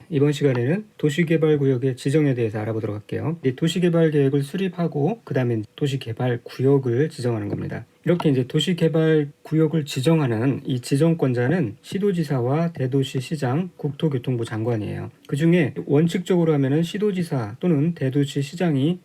이번 시간에는 도시개발구역의 지정에 대해서 알아보도록 할게요. 이 도시개발계획을 수립하고 그 다음에 도시개발구역을 지정하는 겁니다. 이렇게 이제 도시개발구역을 지정하는 이 지정권자는 시도지사와 대도시시장, 국토교통부 장관이에요. 그 중에 원칙적으로 하면은 시도지사 또는 대도시시장이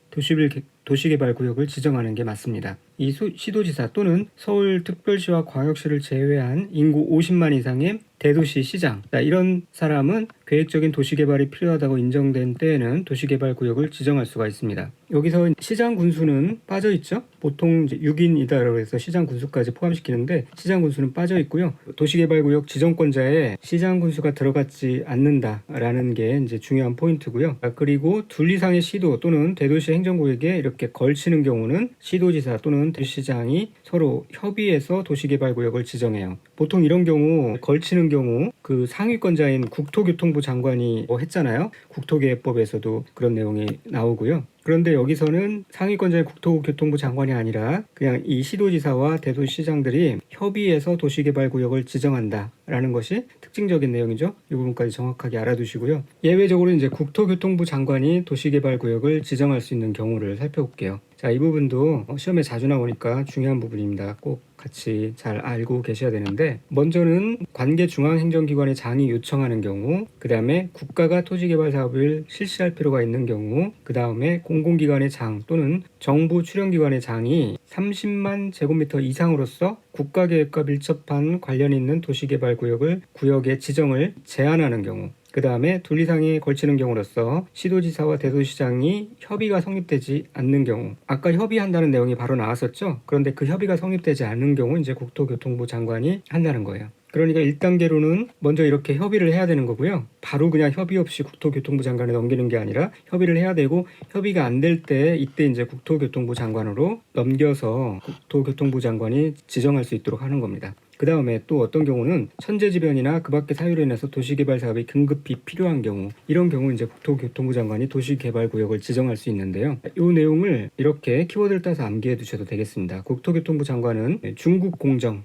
도시개발구역을 지정하는 게 맞습니다. 이 시도지사 또는 서울특별시와 광역시를 제외한 인구 50만 이상의 대도시 시장, 이런 사람은 계획적인 도시개발이 필요하다고 인정된 때에는 도시개발구역을 지정할 수가 있습니다. 여기서 시장 군수는 빠져 있죠. 보통 이제 6인이다라고 해서 시장 군수까지 포함시키는데 시장 군수는 빠져 있고요. 도시개발구역 지정권자에 시장 군수가 들어갔지 않는다라는 게 이제 중요한 포인트고요. 그리고 둘 이상의 시도 또는 대도시 행정구역에 이렇게 걸치는 경우는 시도지사 또는 대시장이 서로 협의해서 도시개발구역을 지정해요. 보통 이런 경우 걸치는 경우 그 상위권자인 국토교통부 장관이 했잖아요. 국토계획법에서도 그런 내용이 나오고요. 그런데 여기서는 상위권자의 국토교통부 장관이 아니라 그냥 이 시도지사와 대도시시장들이 협의해서 도시개발구역을 지정한다라는 것이 특징적인 내용이죠. 이 부분까지 정확하게 알아두시고요. 예외적으로 이제 국토교통부 장관이 도시개발구역을 지정할 수 있는 경우를 살펴볼게요. 자, 이 부분도 시험에 자주 나오니까 중요한 부분입니다. 꼭 같이 잘 알고 계셔야 되는데, 먼저는 관계 중앙행정기관의 장이 요청하는 경우, 그 다음에 국가가 토지개발 사업을 실시할 필요가 있는 경우, 그 다음에 공공기관의 장 또는 정부 출연기관의 장이 30만 제곱미터 이상으로서 국가계획과 밀접한 관련 있는 도시개발구역의 지정을 제한하는 경우, 그 다음에 둘 이상이 걸치는 경우로서 시도지사와 대도시장이 협의가 성립되지 않는 경우, 아까 협의한다는 내용이 바로 나왔었죠. 그런데 그 협의가 성립되지 않는 경우 이제 국토교통부 장관이 한다는 거예요. 그러니까 1단계로는 먼저 이렇게 협의를 해야 되는 거고요. 바로 그냥 협의 없이 국토교통부 장관에 넘기는 게 아니라 협의를 해야 되고, 협의가 안 될 때 이때 이제 국토교통부 장관으로 넘겨서 국토교통부 장관이 지정할 수 있도록 하는 겁니다. 그 다음에 또 어떤 경우는 천재지변이나 그 밖의 사유로 인해서 도시개발 사업이 긴급히 필요한 경우, 이런 경우 이제 국토교통부 장관이 도시개발구역을 지정할 수 있는데요. 이 내용을 이렇게 키워드를 따서 암기해 두셔도 되겠습니다. 국토교통부 장관은 중국공정,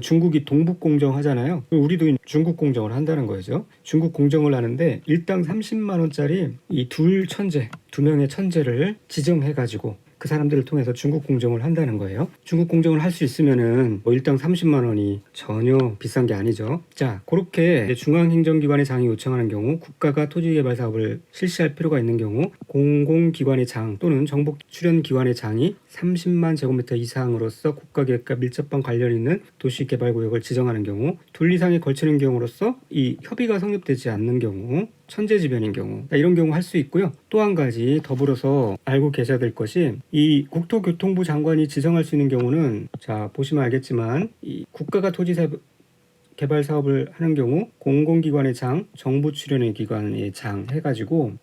중국이 동북공정 하잖아요. 우리도 중국공정을 한다는 거죠. 중국공정을 하는데 일당 30만 원짜리 이 두 명의 천재를 지정해가지고 그 사람들을 통해서 중국 공정을 한다는 거예요. 중국 공정을 할 수 있으면은 일당 30만 원이 전혀 비싼 게 아니죠. 자, 그렇게 중앙행정기관의 장이 요청하는 경우, 국가가 토지개발 사업을 실시할 필요가 있는 경우, 공공기관의 장 또는 정부 출연기관의 장이 30만 제곱미터 이상으로서 국가계획과 밀접한 관련 있는 도시개발구역을 지정하는 경우, 둘 이상이 걸치는 경우로서 이 협의가 성립되지 않는 경우, 천재지변인 경우, 이런 경우 할 수 있고요. 또 한 가지 더불어서 알고 계셔야 될 것이, 이 국토교통부 장관이 지정할 수 있는 경우는, 자, 보시면 알겠지만 이 국가가 개발 사업을 하는 경우 공공기관의 장, 정부 출연의 기관의 장 해가지고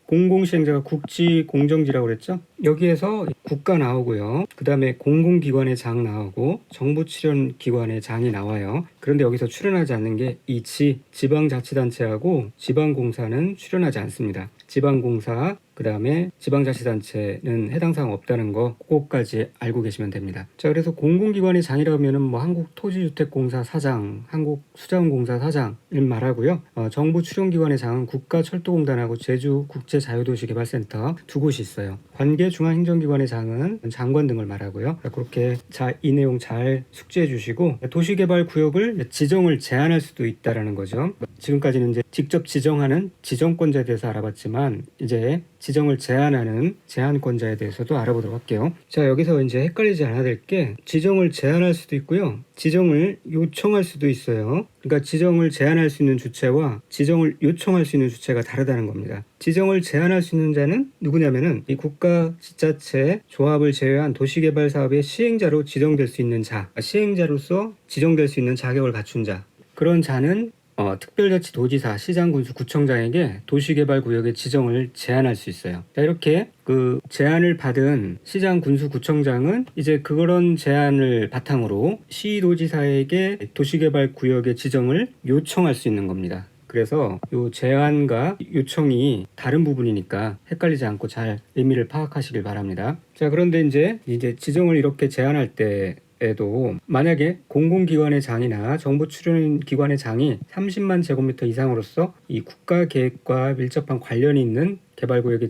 공공시행자가 국지공정지라고 그랬죠. 여기에서 국가 나오고요. 그 다음에 공공기관의 장 나오고 정부 출연기관의 장이 나와요. 그런데 여기서 출연하지 않는 게 이 지방자치단체하고 지방공사는 출연하지 않습니다. 지방공사, 그 다음에 지방자치단체는 해당 사항 없다는 거, 그거까지 알고 계시면 됩니다. 자, 그래서 공공기관의 장이라고 하면은 한국토지주택공사 사장, 한국수자원공사 사장을 말하고요. 정부 출연기관의 장은 국가철도공단하고 제주국제자유도시개발센터 두 곳이 있어요. 관계중앙행정기관의 장은 장관 등을 말하고요. 그렇게 이 내용 잘 숙지해 주시고, 도시개발구역을 지정을 제한할 수도 있다라는 거죠. 지금까지는 이제 직접 지정하는 지정권자에 대해서 알아봤지만, 이제 지정을 제한하는 제한권자에 대해서도 알아보도록 할게요. 자, 여기서 이제 헷갈리지 않아야 될 게, 지정을 제한할 수도 있고요, 지정을 요청할 수도 있어요. 그러니까 지정을 제한할 수 있는 주체와 지정을 요청할 수 있는 주체가 다르다는 겁니다. 지정을 제한할 수 있는 자는 누구냐면은 이 국가 지자체 조합을 제외한 도시개발 사업의 시행자로 지정될 수 있는 자, 시행자로서 지정될 수 있는 자격을 갖춘 자, 그런 자는 특별자치도지사, 시장군수, 구청장에게 도시개발구역의 지정을 제한할 수 있어요. 자, 이렇게 그 제안을 받은 시장, 군수, 구청장은 이제 그런 제안을 바탕으로 시도지사에게 도시개발구역의 지정을 요청할 수 있는 겁니다. 그래서 이 제안과 요청이 다른 부분이니까 헷갈리지 않고 잘 의미를 파악하시길 바랍니다. 자, 그런데 이제 지정을 이렇게 제안할 때 에도 만약에 공공기관의 장이나 정부 출연 기관의 장이 30만 제곱미터 이상으로서 이 국가계획과 밀접한 관련이 있는 개발구역의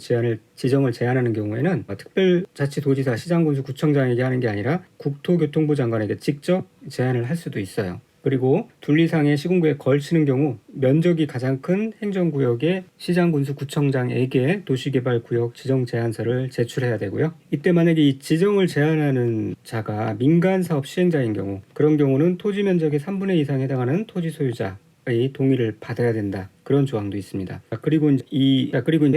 지정을 제한하는 경우에는 특별자치도지사, 시장군수, 구청장에게 하는 게 아니라 국토교통부 장관에게 직접 제한을 할 수도 있어요. 그리고 둘리상의 시군구에 걸치는 경우 면적이 가장 큰 행정구역의 시장군수, 구청장에게 도시개발구역 지정 제안서를 제출해야 되고요. 이때 만약에 이 지정을 제안하는 자가 민간사업 시행자인 경우, 그런 경우는 토지 면적의 3분의 2 이상에 해당하는 토지 소유자의 동의를 받아야 된다. 그런 조항도 있습니다. 그리고 이제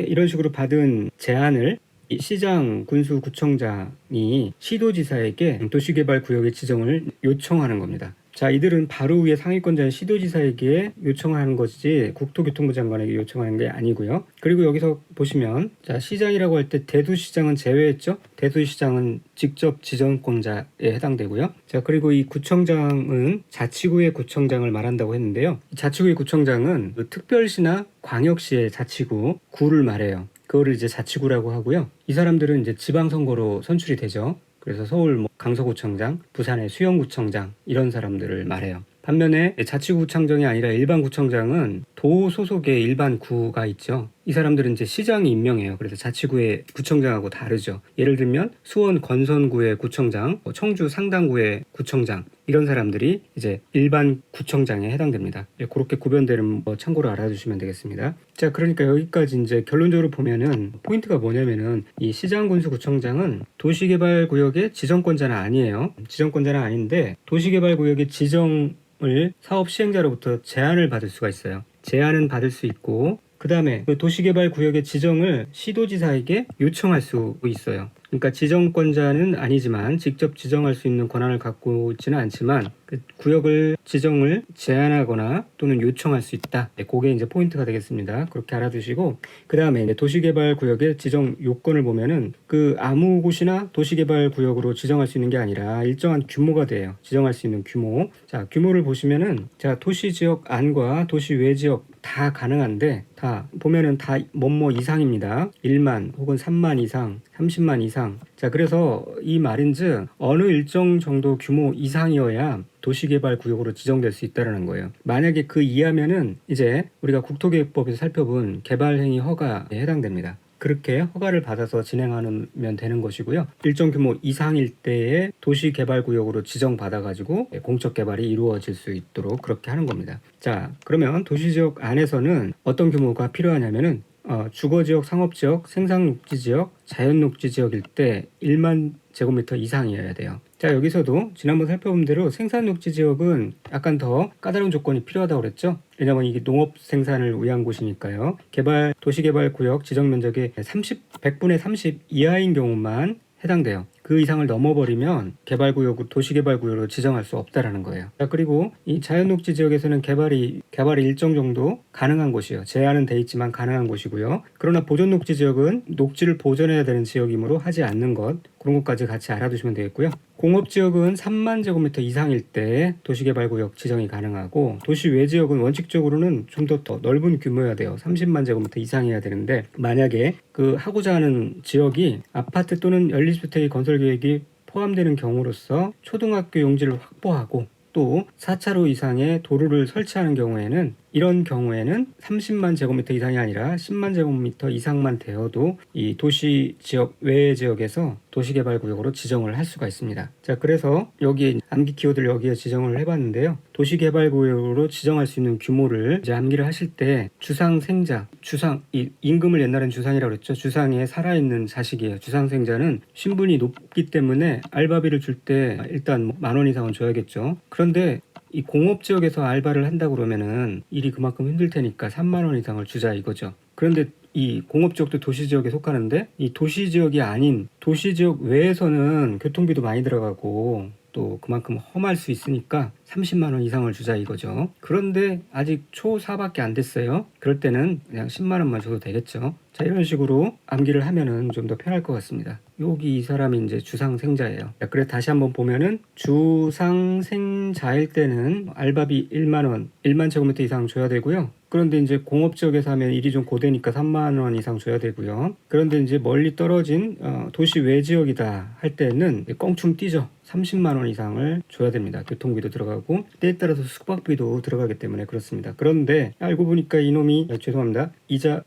이런 식으로 받은 제안을 시장, 군수, 구청장이 시도지사에게 도시개발구역의 지정을 요청하는 겁니다. 자, 이들은 바로 위에 상위권자인 시도지사에게 요청하는 것이지 국토교통부 장관에게 요청하는 게 아니고요. 그리고 여기서 보시면, 자, 시장이라고 할 때 대도시장은 제외했죠. 대도시장은 직접 지정권자에 해당되고요. 자, 그리고 이 구청장은 자치구의 구청장을 말한다고 했는데요. 자치구의 구청장은 특별시나 광역시의 자치구, 구를 말해요. 그거를 이제 자치구라고 하고요. 이 사람들은 이제 지방선거로 선출이 되죠. 그래서 서울 강서구청장, 부산의 수영구청장 이런 사람들을 말해요. 반면에 자치구청장이 아니라 일반구청장은 도 소속의 일반 구가 있죠. 이 사람들은 이제 시장이 임명해요. 그래서 자치구의 구청장하고 다르죠. 예를 들면 수원 건선구의 구청장, 청주 상당구의 구청장 이런 사람들이 이제 일반 구청장에 해당됩니다. 그렇게 구별되는 참고로 알아두시면 되겠습니다. 자, 그러니까 여기까지 이제 결론적으로 보면은 포인트가 뭐냐면은 이 시장군수구청장은 도시개발구역의 지정권자는 아니에요. 지정권자는 아닌데 도시개발구역의 지정을 사업 시행자로부터 제안을 받을 수가 있어요. 제안은 받을 수 있고, 그 다음에 그 도시개발구역의 지정을 시도지사에게 요청할 수 있어요. 그러니까 지정권자는 아니지만 직접 지정할 수 있는 권한을 갖고 있지는 않지만 그 구역을 지정을 제한하거나 또는 요청할 수 있다. 그게 이제 포인트가 되겠습니다. 그렇게 알아두시고, 그 다음에 도시개발구역의 지정 요건을 보면은 그 아무 곳이나 도시개발구역으로 지정할 수 있는 게 아니라 일정한 규모가 돼요. 지정할 수 있는 규모. 자, 규모를 보시면은 자, 도시지역 안과 도시 외 지역 다 가능한데 다 보면은 다 뭐뭐 이상입니다. 1만 혹은 3만 이상, 30만 이상. 자, 그래서 이 말인즉 어느 일정 정도 규모 이상이어야 도시개발구역으로 지정될 수 있다는 거예요. 만약에 그 이하면은 이제 우리가 국토계획법에서 살펴본 개발행위 허가에 해당됩니다. 그렇게 허가를 받아서 진행하면 되는 것이고요. 일정 규모 이상일 때에 도시개발구역으로 지정받아가지고 공적 개발이 이루어질 수 있도록 그렇게 하는 겁니다. 자, 그러면 도시지역 안에서는 어떤 규모가 필요하냐면은 주거지역, 상업지역, 생산녹지지역, 자연녹지지역일 때 1만 제곱미터 이상이어야 돼요. 자, 여기서도 지난번 살펴본 대로 생산녹지지역은 약간 더 까다로운 조건이 필요하다고 그랬죠. 왜냐하면 이게 농업 생산을 위한 곳이니까요. 도시개발구역 지정면적의 100분의 30 이하인 경우만 해당돼요. 그 이상을 넘어버리면 도시개발구역으로 지정할 수 없다라는 거예요. 자, 그리고 이 자연녹지 지역에서는 개발이 일정 정도 가능한 곳이에요. 제한은 돼 있지만 가능한 곳이고요. 그러나 보존녹지 지역은 녹지를 보존해야 되는 지역이므로 하지 않는 것, 그런 것까지 같이 알아두시면 되겠고요. 공업지역은 3만 제곱미터 이상일 때 도시개발구역 지정이 가능하고, 도시 외 지역은 원칙적으로는 좀 더 넓은 규모여야 돼요. 30만 제곱미터 이상이어야 되는데, 만약에 그 하고자 하는 지역이 아파트 또는 연립주택의 건설 계획이 포함되는 경우로서 초등학교 용지를 확보하고 또 4차로 이상의 도로를 설치하는 경우에는, 이런 경우에는 30만 제곱미터 이상이 아니라 10만 제곱미터 이상만 되어도 이 도시 지역 외 지역에서 도시개발구역으로 지정을 할 수가 있습니다. 자, 그래서 여기 암기 키워드를 여기에 지정을 해봤는데요. 도시개발구역으로 지정할 수 있는 규모를 이제 암기를 하실 때 주상생자, 이 임금을 옛날엔 주상이라고 그랬죠. 주상에 살아있는 자식이에요. 주상생자는 신분이 높기 때문에 알바비를 줄 때 일단 10,000원 이상은 줘야겠죠. 그런데 이 공업지역에서 알바를 한다고 그러면은 일이 그만큼 힘들 테니까 3만 원 이상을 주자 이거죠. 그런데 이 공업지역도 도시지역에 속하는데 이 도시지역이 아닌 도시지역 외에서는 교통비도 많이 들어가고 또 그만큼 험할 수 있으니까 30만 원 이상을 주자 이거죠. 그런데 아직 초4밖에 안 됐어요. 그럴 때는 그냥 10만 원만 줘도 되겠죠. 자, 이런 식으로 암기를 하면은 좀 더 편할 것 같습니다. 여기 이 사람이 이제 주상생자예요. 자, 그래 다시 한번 보면은 주상생자일 때는 알바비 1만 원, 1만 제곱미터 이상 줘야 되고요. 그런데 이제 공업지역에서 하면 일이 좀 고되니까 3만 원 이상 줘야 되고요. 그런데 이제 멀리 떨어진 도시 외 지역이다 할 때는 껑충 뛰죠. 30만 원 이상을 줘야 됩니다. 교통비도 들어가고 때에 따라서 숙박비도 들어가기 때문에 그렇습니다. 그런데 알고 보니까 이놈이 죄송합니다.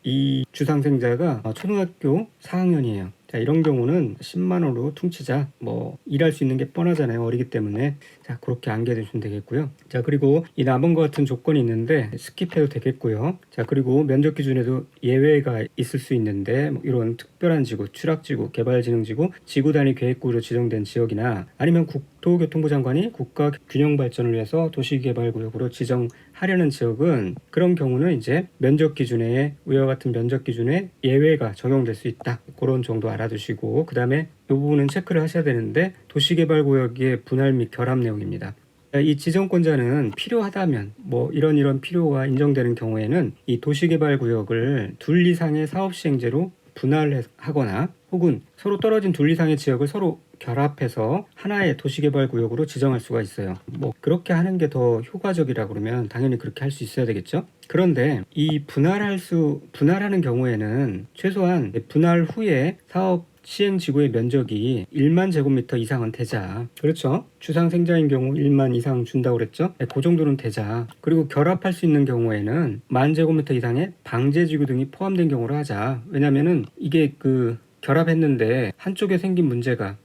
이 주상생자가 초등학교 4학년이에요. 자, 이런 경우는 10만 원으로 퉁치자. 뭐 일할 수 있는 게 뻔하잖아요. 어리기 때문에. 자, 그렇게 안게 해주시면 되겠고요. 자, 그리고 이 남은 것 같은 조건이 있는데 스킵해도 되겠고요. 자, 그리고 면적 기준에도 예외가 있을 수 있는데 뭐 이런 특별한 지구, 추락지구, 개발진흥지구, 지구 단위 계획구로 지정된 지역이나 아니면 국토교통부 장관이 국가 균형 발전을 위해서 도시개발구역으로 지정하려는 지역은 그런 경우는 이제 면적 기준에 위와 같은 면적 기준에 예외가 적용될 수 있다. 그런 정도 알아두시고 그 다음에 이 부분은 체크를 하셔야 되는데 도시개발구역의 분할 및 결합 내용입니다. 이 지정권자는 필요하다면 뭐 이런 필요가 인정되는 경우에는 이 도시개발구역을 둘 이상의 사업시행제로 분할하거나 혹은 서로 떨어진 둘 이상의 지역을 서로 결합해서 하나의 도시개발구역으로 지정할 수가 있어요. 뭐 그렇게 하는 게 더 효과적이라 그러면 당연히 그렇게 할 수 있어야 되겠죠. 그런데 이 분할하는 경우에는 최소한 분할 후에 사업 시행 지구의 면적이 1만 제곱미터 이상은 되자. 그렇죠. 주상생자인 경우 1만 이상 준다고 그랬죠. 그 정도는 되자. 그리고 결합할 수 있는 경우에는 1만 제곱미터 이상의 방제지구 등이 포함된 경우로 하자. 왜냐면은 이게 결합했는데 한쪽에 생긴 문제가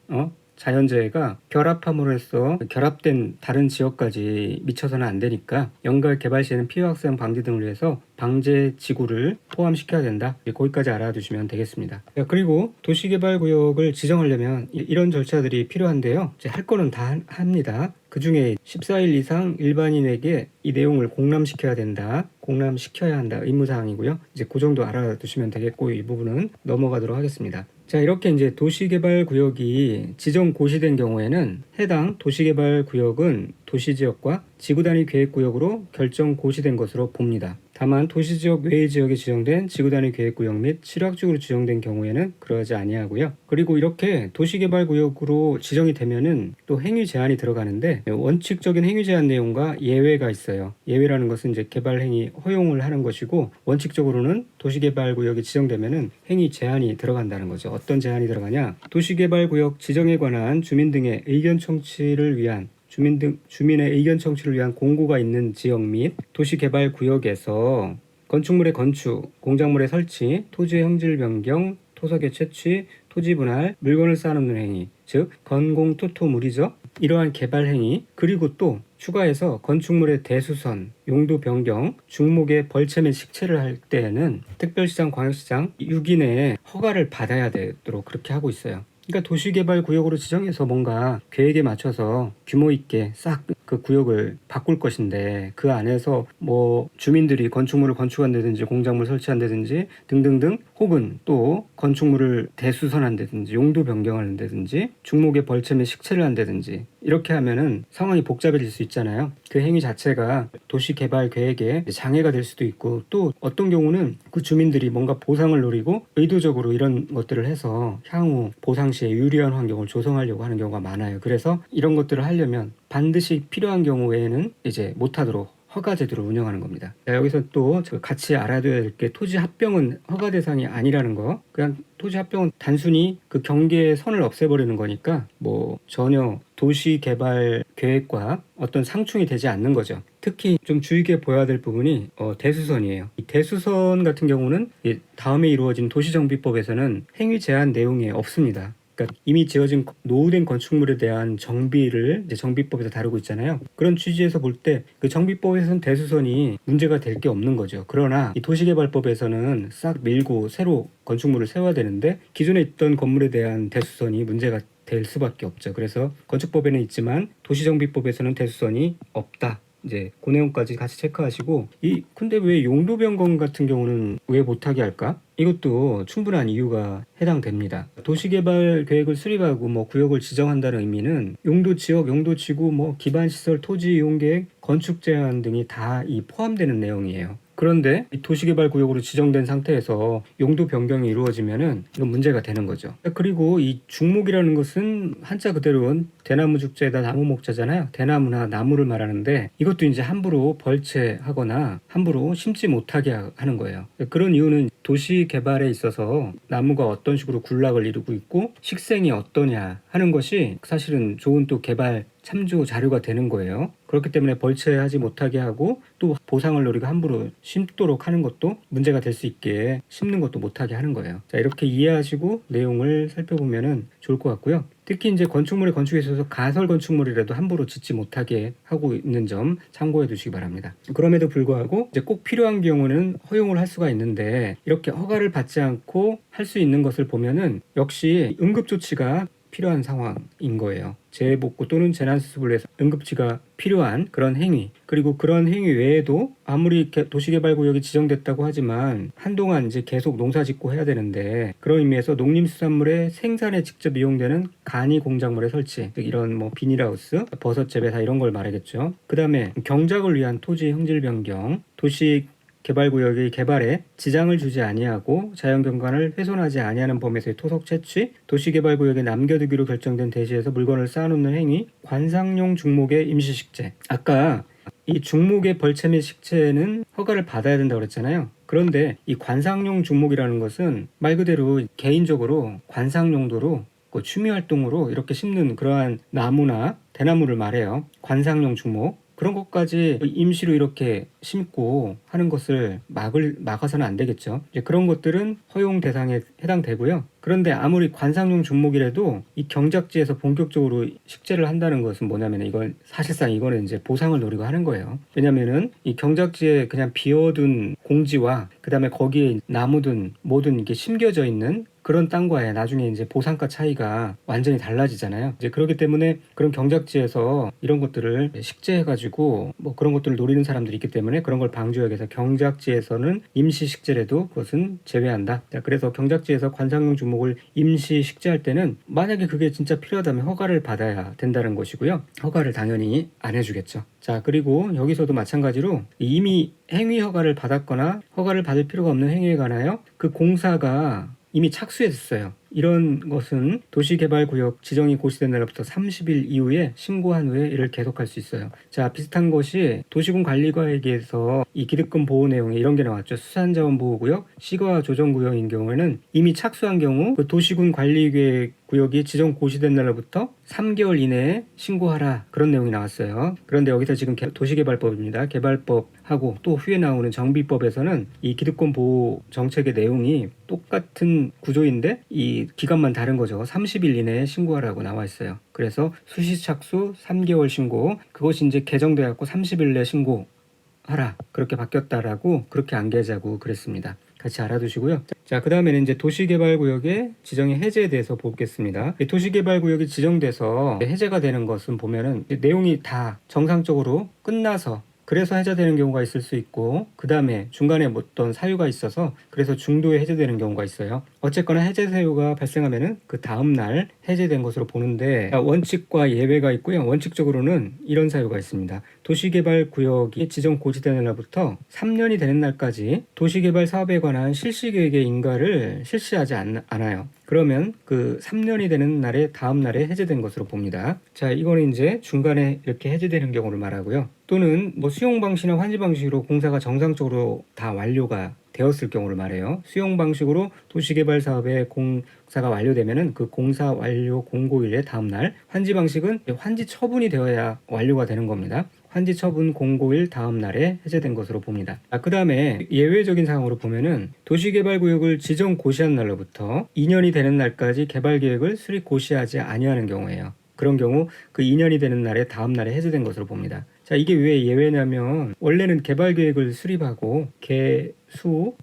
자연재해가 결합함으로 해서 결합된 다른 지역까지 미쳐서는 안 되니까 연갈 개발 시에는 피해 확산 방지 등을 위해서 방제 지구를 포함시켜야 된다. 거기까지 알아두시면 되겠습니다. 그리고 도시개발구역을 지정하려면 이런 절차들이 필요한데요. 할 거는 다 합니다. 그 중에 14일 이상 일반인에게 이 내용을 공람시켜야 된다. 공람시켜야 한다. 의무사항이고요. 이제 그 정도 알아두시면 되겠고 이 부분은 넘어가도록 하겠습니다. 자, 이렇게 이제 도시개발구역이 지정 고시된 경우에는 해당 도시개발구역은 도시지역과 지구단위 계획구역으로 결정 고시된 것으로 봅니다. 다만 도시지역 외의 지역에 지정된 지구단위 계획구역 및 칠학지구로 지정된 경우에는 그러하지 아니하고요. 그리고 이렇게 도시개발구역으로 지정이 되면은 또 행위 제한이 들어가는데 원칙적인 행위 제한 내용과 예외가 있어요. 예외라는 것은 이제 개발 행위 허용을 하는 것이고 원칙적으로는 도시개발구역이 지정되면은 행위 제한이 들어간다는 거죠. 어떤 제한이 들어가냐? 도시개발구역 지정에 관한 주민 등의 의견 청취를 위한 주민의 의견 청취를 위한 공고가 있는 지역 및 도시개발구역에서 건축물의 건축, 공작물의 설치, 토지의 형질 변경, 토석의 채취, 토지 분할, 물건을 쌓아놓는 행위, 즉 건공토토물이죠. 이러한 개발 행위, 그리고 또 추가해서 건축물의 대수선, 용도 변경, 중목의 벌채 및 식채를 할 때에는 특별시장, 광역시장 6인의 허가를 받아야 되도록 그렇게 하고 있어요. 그러니까 도시개발구역으로 지정해서 뭔가 계획에 맞춰서 규모 있게 싹 그 구역을 바꿀 것인데 그 안에서 뭐 주민들이 건축물을 건축한다든지 공작물 설치한다든지 등등등 혹은 또 건축물을 대수선한다든지 용도 변경한다든지 중목의 벌채 및 식채를 한다든지 이렇게 하면은 상황이 복잡해질 수 있잖아요. 그 행위 자체가 도시개발 계획에 장애가 될 수도 있고 또 어떤 경우는 그 주민들이 뭔가 보상을 노리고 의도적으로 이런 것들을 해서 향후 보상 시에 유리한 환경을 조성하려고 하는 경우가 많아요. 그래서 이런 것들을 하려면 반드시 필요한 경우에는 이제 못하도록 허가 제도를 운영하는 겁니다. 자, 여기서 또 같이 알아둬야 될 게 토지 합병은 허가 대상이 아니라는 거. 그냥 토지 합병은 단순히 그 경계의 선을 없애버리는 거니까 뭐 전혀 도시 개발 계획과 어떤 상충이 되지 않는 거죠. 특히 좀 주의 깊게 보여야 될 부분이 대수선이에요. 이 대수선 같은 경우는 다음에 이루어진 도시정비법에서는 행위 제한 내용이 없습니다. 그러니까 이미 지어진 노후된 건축물에 대한 정비를 이제 정비법에서 다루고 있잖아요. 그런 취지에서 볼 때 그 정비법에서는 대수선이 문제가 될 게 없는 거죠. 그러나 이 도시개발법에서는 싹 밀고 새로 건축물을 세워야 되는데 기존에 있던 건물에 대한 대수선이 문제가 될 수밖에 없죠. 그래서 건축법에는 있지만 도시정비법에서는 대수선이 없다. 이제 그 내용까지 같이 체크하시고 근데 왜 용도 변경 같은 경우는 왜 못하게 할까? 이것도 충분한 이유가 해당됩니다. 도시개발 계획을 수립하고 뭐 구역을 지정한다는 의미는 용도 지역, 용도 지구, 뭐 기반 시설, 토지 이용 계획, 건축 제한 등이 다 포함되는 내용이에요. 그런데 이 도시개발구역으로 지정된 상태에서 용도 변경이 이루어지면은 이건 문제가 되는 거죠. 그리고 이 중목이라는 것은 한자 그대로 대나무 죽자에다 나무 목자잖아요. 대나무나 나무를 말하는데 이것도 이제 함부로 벌채하거나 함부로 심지 못하게 하는 거예요. 그런 이유는 도시 개발에 있어서 나무가 어떤 식으로 군락을 이루고 있고 식생이 어떠냐 하는 것이 사실은 좋은 또 개발 참조 자료가 되는 거예요. 그렇기 때문에 벌채하지 못하게 하고 또 보상을 노리고 함부로 심도록 하는 것도 문제가 될 수 있게 심는 것도 못하게 하는 거예요. 자, 이렇게 이해하시고 내용을 살펴보면은 좋을 것 같고요. 특히 이제 건축물의 건축에 있어서 가설 건축물이라도 함부로 짓지 못하게 하고 있는 점 참고해 두시기 바랍니다. 그럼에도 불구하고 이제 꼭 필요한 경우는 허용을 할 수가 있는데 이렇게 허가를 받지 않고 할 수 있는 것을 보면은 역시 응급조치가 필요한 상황인 거예요. 재해복구 또는 재난수습을 위해서 응급치가 필요한 그런 행위, 그리고 그런 행위 외에도 아무리 도시개발구역이 지정됐다고 하지만 한동안 이제 계속 농사짓고 해야 되는데 그런 의미에서 농림수산물의 생산에 직접 이용되는 간이 공작물의 설치, 즉 이런 뭐 비닐하우스, 버섯 재배사 이런 걸 말하겠죠. 그 다음에 경작을 위한 토지 형질 변경, 도시 개발구역의 개발에 지장을 주지 아니하고 자연경관을 훼손하지 아니하는 범위에서의 토속 채취, 도시개발구역에 남겨두기로 결정된 대지에서 물건을 쌓아놓는 행위, 관상용 중목의 임시식재. 아까 이 중목의 벌채 및 식재는 허가를 받아야 된다고 그랬잖아요. 그런데 이 관상용 중목이라는 것은 말 그대로 개인적으로 관상 용도로 취미활동으로 이렇게 심는 그러한 나무나 대나무를 말해요. 관상용 중목. 그런 것까지 임시로 이렇게 심고 하는 것을 막아서는 안 되겠죠. 이제 그런 것들은 허용 대상에 해당되고요. 그런데 아무리 관상용 중목이라도 이 경작지에서 본격적으로 식재를 한다는 것은 뭐냐면 이건 사실상 이거는 이제 보상을 노리고 하는 거예요. 왜냐면은 이 경작지에 그냥 비어둔 공지와 그다음에 거기에 나무든 뭐든 이게 심겨져 있는 그런 땅과의 나중에 이제 보상가 차이가 완전히 달라지잖아요. 이제 그렇기 때문에 그런 경작지에서 이런 것들을 식재해가지고 뭐 그런 것들을 노리는 사람들이 있기 때문에 그런 걸 방지하기 위해서 경작지에서는 임시 식재라도 그것은 제외한다. 자, 그래서 경작지에서 관상용 주목을 임시 식재할 때는 만약에 그게 진짜 필요하다면 허가를 받아야 된다는 것이고요. 허가를 당연히 안 해주겠죠. 자, 그리고 여기서도 마찬가지로 이미 행위 허가를 받았거나 허가를 받을 필요가 없는 행위에 관하여 그 공사가 이미 착수했어요. 이런 것은 도시개발구역 지정이 고시된 날부터 30일 이후에 신고한 후에 이를 계속할 수 있어요. 자, 비슷한 것이 도시군 관리과에게서 이 기득권 보호 내용에 이런 게 나왔죠. 수산자원보호구역, 시가 조정구역인 경우에는 이미 착수한 경우 그 도시군 관리구역이 지정 고시된 날로부터 3개월 이내에 신고하라, 그런 내용이 나왔어요. 그런데 여기서 지금 도시개발법입니다. 개발법하고 또 후에 나오는 정비법에서는 이 기득권 보호 정책의 내용이 똑같은 구조인데 이 기간만 다른 거죠. 30일 이내에 신고하라고 나와 있어요. 그래서 수시 착수 3개월 신고, 그것이 이제 개정돼 갖고 30일 내 신고하라, 그렇게 바뀌었다라고 그렇게 안계자고 그랬습니다. 같이 알아두시고요. 자, 그 다음에는 이제 도시개발구역의 지정의 해제에 대해서 보겠습니다. 도시개발구역이 지정돼서 해제가 되는 것은 보면은 내용이 다 정상적으로 끝나서 그래서 해제되는 경우가 있을 수 있고, 그 다음에 중간에 어떤 사유가 있어서 그래서 중도에 해제되는 경우가 있어요. 어쨌거나 해제 사유가 발생하면은 그 다음 날 해제된 것으로 보는데, 원칙과 예외가 있고요. 원칙적으로는 이런 사유가 있습니다. 도시개발구역이 지정 고지되는 날부터 3년이 되는 날까지 도시개발 사업에 관한 실시계획의 인가를 실시하지 않아요. 그러면 그 3년이 되는 날에 다음 날에 해제된 것으로 봅니다. 자, 이거는 이제 중간에 이렇게 해제되는 경우를 말하고요. 또는 뭐 수용 방식이나 환지 방식으로 공사가 정상적으로 다 완료가 되었을 경우를 말해요. 수용 방식으로 도시개발 사업의 공사가 완료되면은 그 공사 완료 공고일의 다음 날, 환지 방식은 환지 처분이 되어야 완료가 되는 겁니다. 환지 처분 공고일 다음 날에 해제된 것으로 봅니다. 그 다음에 예외적인 사항으로 보면은 도시개발구역을 지정 고시한 날로부터 2년이 되는 날까지 개발계획을 수립 고시하지 아니하는 경우예요. 그런 경우 그 2년이 되는 날에 다음 날에 해제된 것으로 봅니다. 자, 이게 왜 예외냐면 원래는 개발계획을 수립하고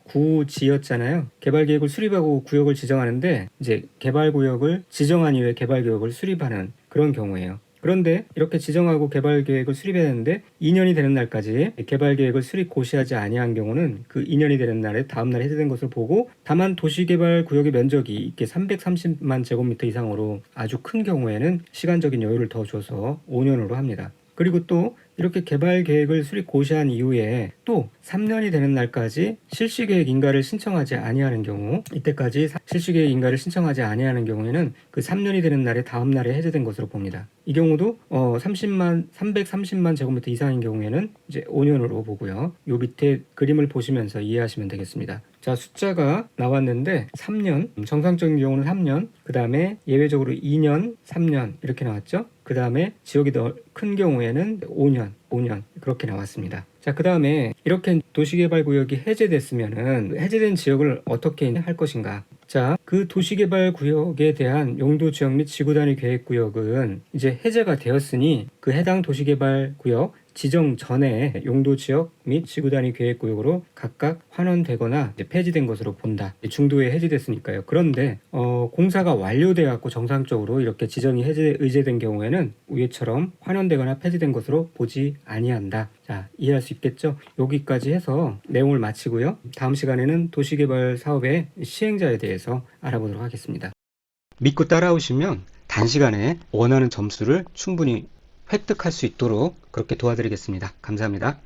구지였잖아요. 개발계획을 수립하고 구역을 지정하는데 이제 개발구역을 지정한 이후에 개발계획을 수립하는 그런 경우예요. 그런데 이렇게 지정하고 개발계획을 수립해야 되는데 2년이 되는 날까지 개발계획을 수립 고시하지 아니한 경우는 그 2년이 되는 날에 다음 날에 해제된 것을 보고, 다만 도시개발구역의 면적이 이렇게 330만 제곱미터 이상으로 아주 큰 경우에는 시간적인 여유를 더 줘서 5년으로 합니다. 그리고 또 이렇게 개발 계획을 수립 고시한 이후에 또 3년이 되는 날까지 실시 계획 인가를 신청하지 아니하는 경우, 이때까지 실시 계획 인가를 신청하지 아니하는 경우에는 그 3년이 되는 날에 다음 날에 해제된 것으로 봅니다. 이 경우도 330만 제곱미터 이상인 경우에는 이제 5년으로 보고요. 요 밑에 그림을 보시면서 이해하시면 되겠습니다. 자, 숫자가 나왔는데 3년, 정상적인 경우는 3년, 그 다음에 예외적으로 2년, 3년 이렇게 나왔죠. 그 다음에 지역이 더 큰 경우에는 5년 그렇게 나왔습니다. 자, 그 다음에 이렇게 도시개발구역이 해제됐으면은 해제된 지역을 어떻게 할 것인가? 자, 그 도시개발구역에 대한 용도지역 및 지구단위 계획구역은 이제 해제가 되었으니 그 해당 도시개발구역 지정 전에 용도지역 및 지구단위 계획구역으로 각각 환원되거나 이제 폐지된 것으로 본다. 중도에 해제됐으니까요. 그런데 공사가 완료되었고 정상적으로 이렇게 지정이 의제된 경우에는 위에처럼 환원되거나 폐지된 것으로 보지 아니한다. 자, 이해할 수 있겠죠? 여기까지 해서 내용을 마치고요. 다음 시간에는 도시개발 사업의 시행자에 대해서 알아보도록 하겠습니다. 믿고 따라오시면 단시간에 원하는 점수를 충분히 획득할 수 있도록 그렇게 도와드리겠습니다. 감사합니다.